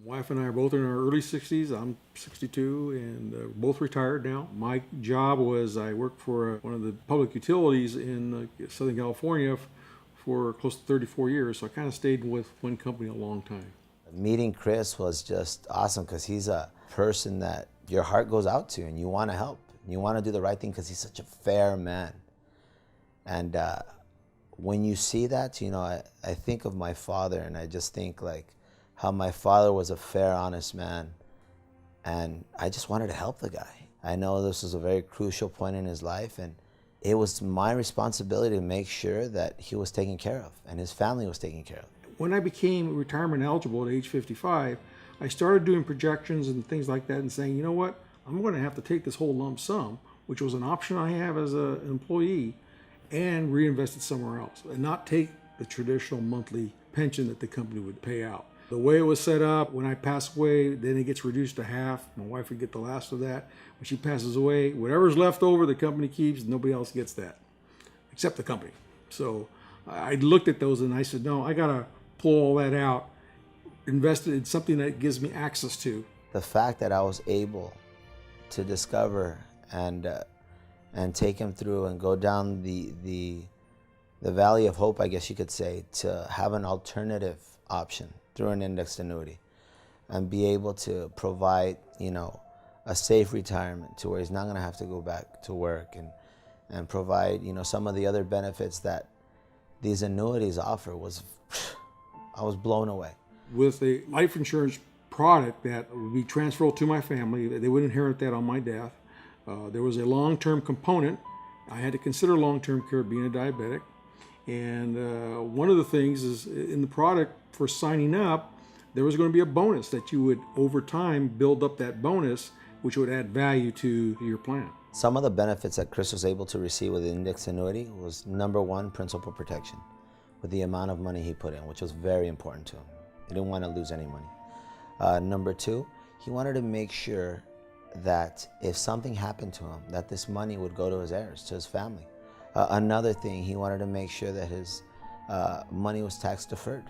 My wife and I are both in our early 60s. I'm 62 and both retired now. My job was I worked for one of the public utilities in Southern California for close to 34 years. So I kind of stayed with one company a long time. Meeting Chris was just awesome because he's a person that your heart goes out to and you want to help. You want to do the right thing because he's such a fair man. And when you see that, you know, I think of my father and I just think like how my father was a fair, honest man. And I just wanted to help the guy. I know this was a very crucial point in his life and it was my responsibility to make sure that he was taken care of and his family was taken care of. When I became retirement eligible at age 55, I started doing projections and things like that and saying, you know what, I'm going to have to take this whole lump sum, which was an option I have as an employee, and reinvest it somewhere else and not take the traditional monthly pension that the company would pay out. The way it was set up, when I pass away, then it gets reduced to half. My wife would get the last of that. When she passes away, whatever's left over, the company keeps. Nobody else gets that, except the company. So I looked at those and I said, no, I got to pull all that out, invest it in something that gives me access to. The fact that I was able to discover and take him through and go down the valley of hope, I guess you could say, to have an alternative option through an indexed annuity and be able to provide, you know, a safe retirement to where he's not going to have to go back to work and provide, you know, some of the other benefits that these annuities offer I was blown away. With a life insurance product that would be transferable to my family, they would inherit that on my death. There was a long-term component. I had to consider long-term care being a diabetic. And one of the things is in the product for signing up, there was going to be a bonus that you would over time build up that bonus, which would add value to your plan. Some of the benefits that Chris was able to receive with the index annuity was number one, principal protection with the amount of money he put in, which was very important to him. He didn't want to lose any money. Number two, he wanted to make sure that if something happened to him, that this money would go to his heirs, to his family. Another thing, he wanted to make sure that his money was tax deferred.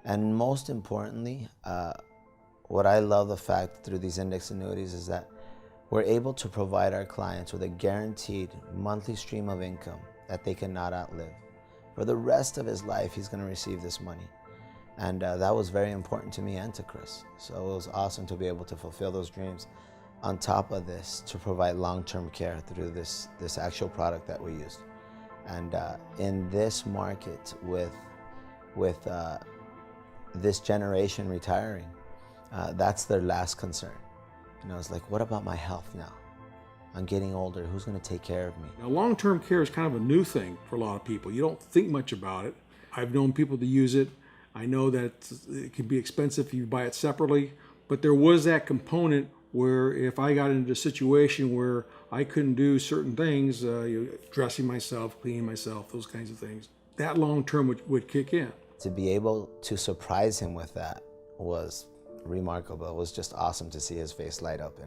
And most importantly, what I love the fact through these index annuities is that we're able to provide our clients with a guaranteed monthly stream of income that they cannot outlive. For the rest of his life, he's going to receive this money. And that was very important to me and to Chris. So it was awesome to be able to fulfill those dreams. On top of this, to provide long-term care through this actual product that we used. And in this market with this generation retiring, that's their last concern. You know, it's like, what about my health now? I'm getting older, who's gonna take care of me? Now, long-term care is kind of a new thing for a lot of people. You don't think much about it. I've known people to use it. I know that it can be expensive if you buy it separately, but there was that component where if I got into a situation where I couldn't do certain things, dressing myself, cleaning myself, those kinds of things, that long-term would kick in. To be able to surprise him with that was remarkable. It was just awesome to see his face light up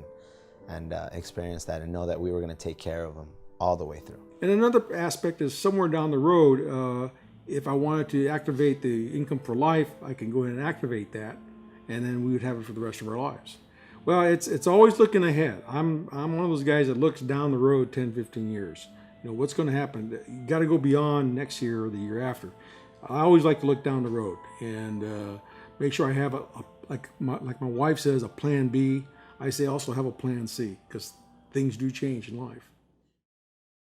and experience that and know that we were going to take care of him all the way through. And another aspect is somewhere down the road, if I wanted to activate the income for life, I can go ahead and activate that, and then we would have it for the rest of our lives. Well, it's always looking ahead. I'm one of those guys that looks down the road 10, 15 years. You know, what's going to happen? You got to go beyond next year or the year after. I always like to look down the road and make sure I have like my wife says, a plan B. I say also have a plan C, because things do change in life.